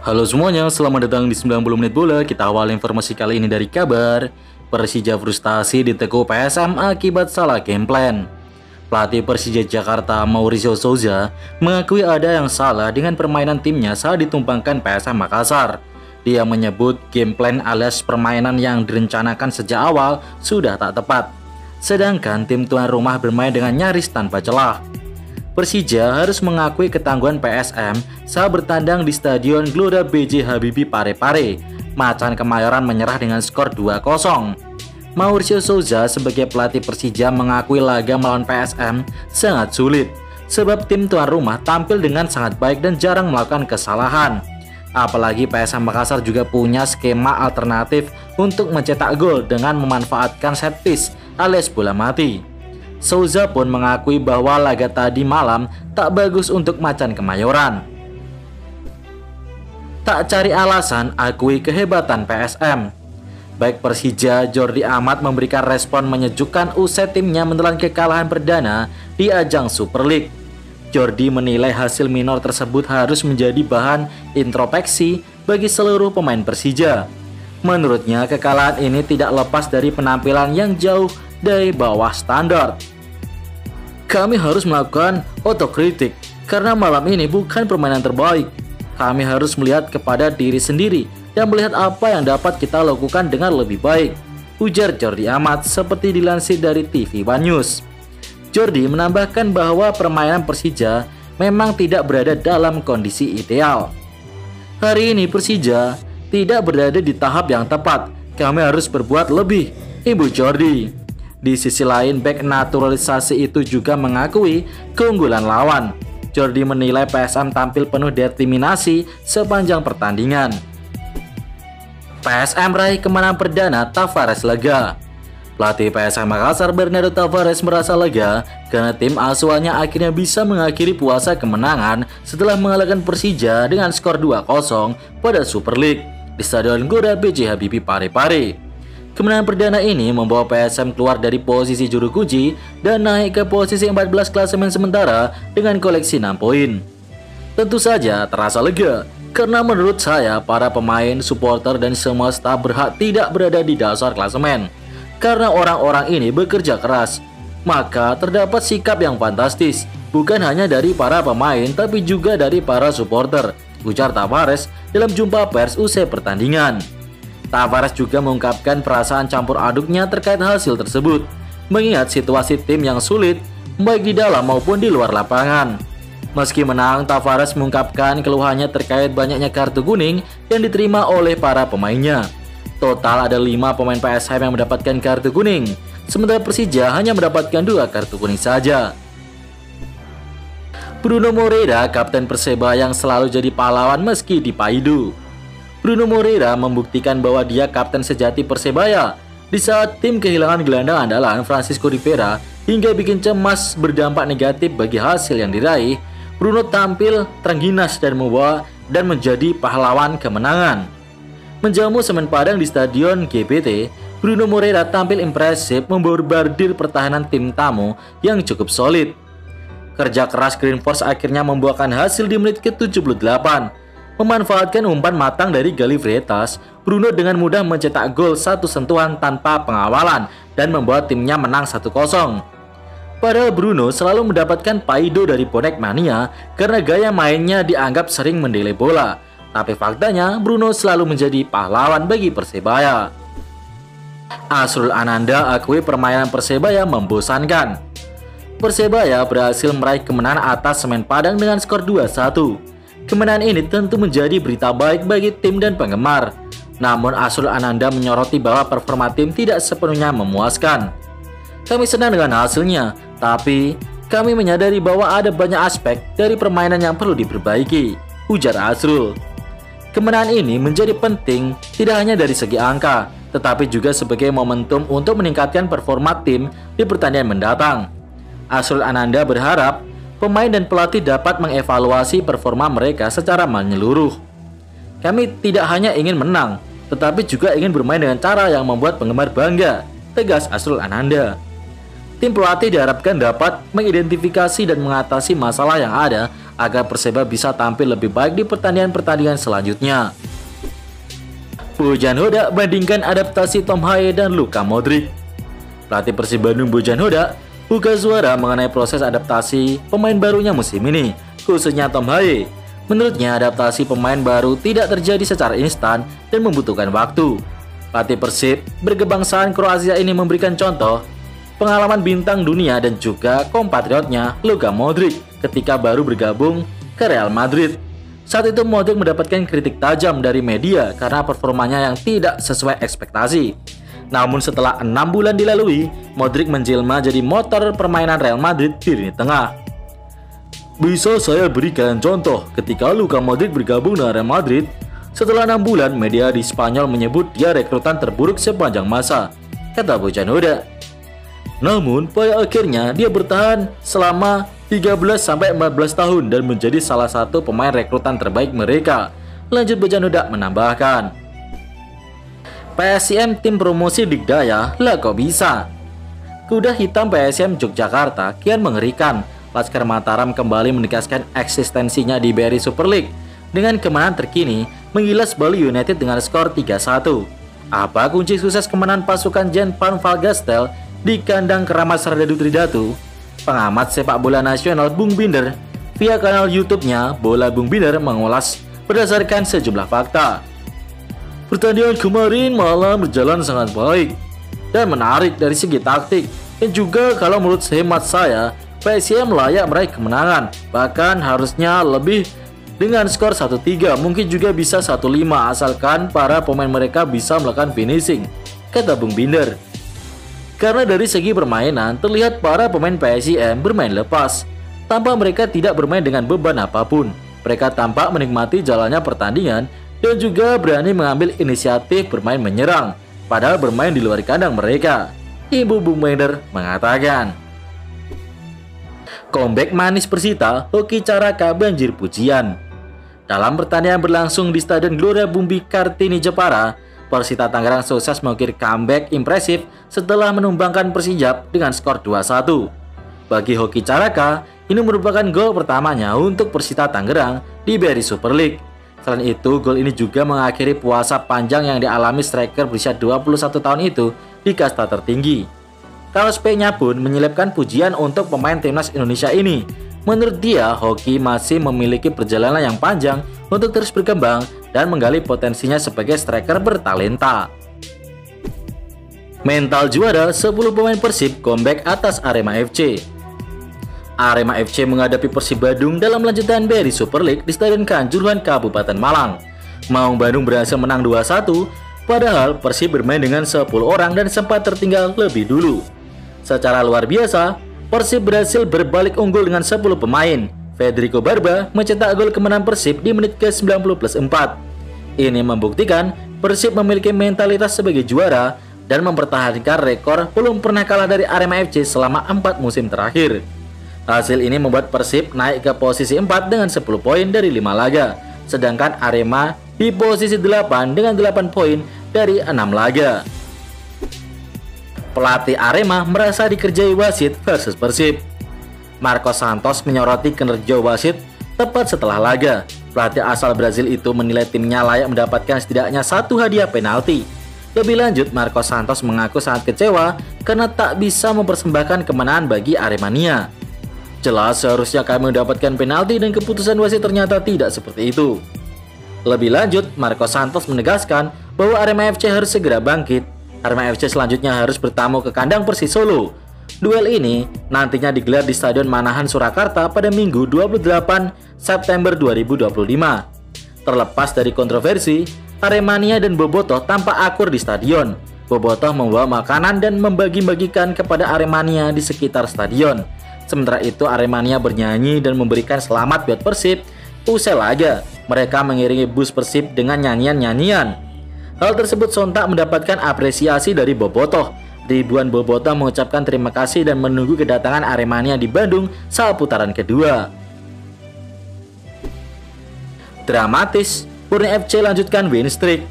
Halo semuanya, selamat datang di 90 menit bola. Kita awal informasi kali ini dari kabar Persija frustasi diteguk PSM akibat salah game plan. Pelatih Persija Jakarta Mauricio Souza mengakui ada yang salah dengan permainan timnya saat ditumpangkan PSM Makassar. Dia menyebut game plan alias permainan yang direncanakan sejak awal sudah tak tepat. Sedangkan tim tuan rumah bermain dengan nyaris tanpa celah. Persija harus mengakui ketangguhan PSM saat bertandang di Stadion Gelora B.J. Habibie Parepare. Macan Kemayoran menyerah dengan skor 2-0. Mauricio Souza sebagai pelatih Persija mengakui laga melawan PSM sangat sulit, sebab tim tuan rumah tampil dengan sangat baik dan jarang melakukan kesalahan. Apalagi PSM Makassar juga punya skema alternatif untuk mencetak gol dengan memanfaatkan set piece alias bola mati. Souza pun mengakui bahwa laga tadi malam tak bagus untuk Macan Kemayoran. Tak cari alasan, akui kehebatan PSM. Baik Persija, Jordi Amat memberikan respon menyejukkan usai timnya menelan kekalahan perdana di ajang Super League. Jordi menilai hasil minor tersebut harus menjadi bahan introspeksi bagi seluruh pemain Persija. Menurutnya, kekalahan ini tidak lepas dari penampilan yang jauh dari bawah standar. Kami harus melakukan otokritik karena malam ini bukan permainan terbaik. Kami harus melihat kepada diri sendiri dan melihat apa yang dapat kita lakukan dengan lebih baik, ujar Jordi Amat seperti dilansir dari TV One News. Jordi menambahkan bahwa permainan Persija memang tidak berada dalam kondisi ideal. Hari ini Persija tidak berada di tahap yang tepat. Kami harus berbuat lebih, Ibu Jordi. Di sisi lain, bek naturalisasi itu juga mengakui keunggulan lawan. Jordi menilai PSM tampil penuh determinasi sepanjang pertandingan. PSM raih kemenangan perdana, Tavares lega. Pelatih PSM Makassar Bernardo Tavares merasa lega karena tim asuhannya akhirnya bisa mengakhiri puasa kemenangan setelah mengalahkan Persija dengan skor 2-0 pada Super League di Stadion Gelora B.J. Habibie Parepare. Kemenangan perdana ini membawa PSM keluar dari posisi juru kunci dan naik ke posisi 14 klasemen sementara dengan koleksi 6 poin. Tentu saja terasa lega, karena menurut saya para pemain, supporter dan semua staf berhak tidak berada di dasar klasemen. Karena orang-orang ini bekerja keras, maka terdapat sikap yang fantastis, bukan hanya dari para pemain tapi juga dari para supporter, ujar Tavares dalam jumpa pers usai pertandingan. Tavares juga mengungkapkan perasaan campur aduknya terkait hasil tersebut, mengingat situasi tim yang sulit baik di dalam maupun di luar lapangan. Meski menang, Tavares mengungkapkan keluhannya terkait banyaknya kartu kuning yang diterima oleh para pemainnya. Total ada 5 pemain PSM yang mendapatkan kartu kuning, sementara Persija hanya mendapatkan 2 kartu kuning saja. Bruno Moreira, kapten Perseba yang selalu jadi pahlawan meski dipaidu. Bruno Moreira membuktikan bahwa dia kapten sejati Persebaya di saat tim kehilangan gelandang andalan Francisco Rivera hingga bikin cemas berdampak negatif bagi hasil yang diraih. Bruno tampil terengginas dan membawa dan menjadi pahlawan kemenangan. Menjamu semen Padang di Stadion GBT, Bruno Moreira tampil impresif membombardir pertahanan tim tamu yang cukup solid. Kerja keras Green Force akhirnya membuahkan hasil di menit ke-78. Memanfaatkan umpan matang dari Gali Freitas, Bruno dengan mudah mencetak gol satu sentuhan tanpa pengawalan dan membuat timnya menang 1-0. Padahal Bruno selalu mendapatkan paido dari bonek mania karena gaya mainnya dianggap sering mendelay bola. Tapi faktanya Bruno selalu menjadi pahlawan bagi Persebaya. Asrul Ananda akui permainan Persebaya membosankan. Persebaya berhasil meraih kemenangan atas Semen Padang dengan skor 2-1. Kemenangan ini tentu menjadi berita baik bagi tim dan penggemar. Namun Asrul Ananda menyoroti bahwa performa tim tidak sepenuhnya memuaskan. Kami senang dengan hasilnya, tapi kami menyadari bahwa ada banyak aspek dari permainan yang perlu diperbaiki, ujar Asrul. Kemenangan ini menjadi penting tidak hanya dari segi angka, tetapi juga sebagai momentum untuk meningkatkan performa tim di pertandingan mendatang. Asrul Ananda berharap pemain dan pelatih dapat mengevaluasi performa mereka secara menyeluruh. Kami tidak hanya ingin menang, tetapi juga ingin bermain dengan cara yang membuat penggemar bangga, tegas Asrul Ananda. Tim pelatih diharapkan dapat mengidentifikasi dan mengatasi masalah yang ada agar Perseba bisa tampil lebih baik di pertandingan-pertandingan selanjutnya. Bojan Hodak bandingkan adaptasi Tom Haye dan Luka Modric. Pelatih Persib Bandung Bojan Hodak buka suara mengenai proses adaptasi pemain barunya musim ini, khususnya Tom Haye. Menurutnya, adaptasi pemain baru tidak terjadi secara instan dan membutuhkan waktu. Pelatih Persib berkebangsaan Kroasia ini memberikan contoh pengalaman bintang dunia dan juga kompatriotnya Luka Modric ketika baru bergabung ke Real Madrid. Saat itu Modric mendapatkan kritik tajam dari media karena performanya yang tidak sesuai ekspektasi. Namun setelah 6 bulan dilalui, Modric menjelma jadi motor permainan Real Madrid di lini tengah. Bisa saya berikan contoh ketika Luka Modric bergabung dengan Real Madrid. Setelah 6 bulan, media di Spanyol menyebut dia rekrutan terburuk sepanjang masa, kata Bojan Hodak. Namun, pada akhirnya dia bertahan selama 13-14 tahun dan menjadi salah satu pemain rekrutan terbaik mereka. Lanjut Bojan Hodak menambahkan, PSIM tim promosi Digdaya, lah kok bisa? Kuda hitam PSIM Yogyakarta kian mengerikan. Laskar Mataram kembali menegaskan eksistensinya di BRI Super League dengan kemenangan terkini menggilas Bali United dengan skor 3-1. Apa kunci sukses kemenangan pasukan Jan Van Valgastel di kandang Keramat Serdadu Tridatu? Pengamat sepak bola nasional Bung Binder via kanal YouTube-nya Bola Bung Binder mengulas berdasarkan sejumlah fakta. Pertandingan kemarin malam berjalan sangat baik dan menarik dari segi taktik, dan juga kalau menurut hemat saya PSIM layak meraih kemenangan, bahkan harusnya lebih dengan skor 1-3, mungkin juga bisa 1-5 asalkan para pemain mereka bisa melakukan finishing, kata Bung Binder. Karena dari segi permainan terlihat para pemain PSIM bermain lepas, tanpa mereka tidak bermain dengan beban apapun. Mereka tampak menikmati jalannya pertandingan dan juga berani mengambil inisiatif bermain menyerang, padahal bermain di luar kandang mereka. Ibu Bung Binder mengatakan. Comeback manis Persita, Hoki Caraka banjir pujian. Dalam pertandingan berlangsung di Stadion Gelora Bumbi Kartini Jepara, Persita Tangerang sukses mengukir comeback impresif setelah menumbangkan Persijap dengan skor 2-1. Bagi Hoki Caraka, ini merupakan gol pertamanya untuk Persita Tangerang di BRI Super League. Selain itu, gol ini juga mengakhiri puasa panjang yang dialami striker berusia 21 tahun itu di kasta tertinggi. Carlos Peña pun menyelipkan pujian untuk pemain timnas Indonesia ini. Menurut dia, Hoki masih memiliki perjalanan yang panjang untuk terus berkembang dan menggali potensinya sebagai striker bertalenta. Mental juara, 10 pemain Persib comeback atas Arema FC. Arema FC menghadapi Persib Bandung dalam lanjutan BRI Super League di Stadion Kanjuruhan, Kabupaten Malang. Maung Bandung berhasil menang 2-1, padahal Persib bermain dengan 10 orang dan sempat tertinggal lebih dulu. Secara luar biasa, Persib berhasil berbalik unggul dengan 10 pemain. Federico Barba mencetak gol kemenangan Persib di menit ke-90+4. Ini membuktikan Persib memiliki mentalitas sebagai juara dan mempertahankan rekor belum pernah kalah dari Arema FC selama 4 musim terakhir. Hasil ini membuat Persib naik ke posisi 4 dengan 10 poin dari 5 laga, sedangkan Arema di posisi 8 dengan 8 poin dari 6 laga. Pelatih Arema merasa dikerjai wasit versus Persib. Marcos Santos menyoroti kinerja wasit tepat setelah laga. Pelatih asal Brazil itu menilai timnya layak mendapatkan setidaknya 1 hadiah penalti. Lebih lanjut, Marcos Santos mengaku sangat kecewa karena tak bisa mempersembahkan kemenangan bagi Aremania. Jelas seharusnya kami mendapatkan penalti dan keputusan wasit ternyata tidak seperti itu. Lebih lanjut, Marcos Santos menegaskan bahwa Arema FC harus segera bangkit. Arema FC selanjutnya harus bertamu ke kandang Persis Solo. Duel ini nantinya digelar di Stadion Manahan Surakarta pada Minggu 28 September 2025. Terlepas dari kontroversi, Aremania dan Bobotoh tampak akur di stadion. Bobotoh membawa makanan dan membagi-bagikan kepada Aremania di sekitar stadion. Sementara itu Aremania bernyanyi dan memberikan selamat buat Persib. Usai laga, mereka mengiringi bus Persib dengan nyanyian-nyanyian. Hal tersebut sontak mendapatkan apresiasi dari Bobotoh. Ribuan bobotoh mengucapkan terima kasih dan menunggu kedatangan Aremania di Bandung saat putaran kedua. Dramatis, Borneo FC lanjutkan win streak.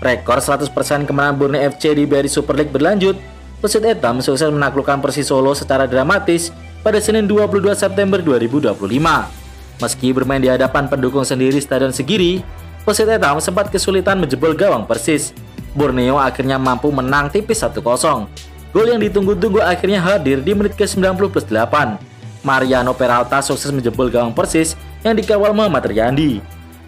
Rekor 100% kemenangan Borneo FC di BRI Super League berlanjut. Persib Etam sukses menaklukkan Persis Solo secara dramatis pada Senin 22 September 2025. Meski bermain di hadapan pendukung sendiri Stadion Segiri, Persita Hitam sempat kesulitan menjebol gawang Persis. Borneo akhirnya mampu menang tipis 1-0. Gol yang ditunggu-tunggu akhirnya hadir di menit ke-90+8. Mariano Peralta sukses menjebol gawang Persis yang dikawal Muhammad Riyandi.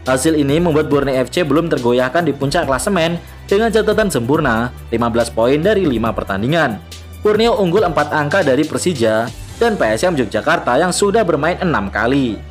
Hasil ini membuat Borneo FC belum tergoyahkan di puncak klasemen dengan catatan sempurna 15 poin dari 5 pertandingan. Borneo unggul 4 angka dari Persija dan PSM Yogyakarta yang sudah bermain 6 kali.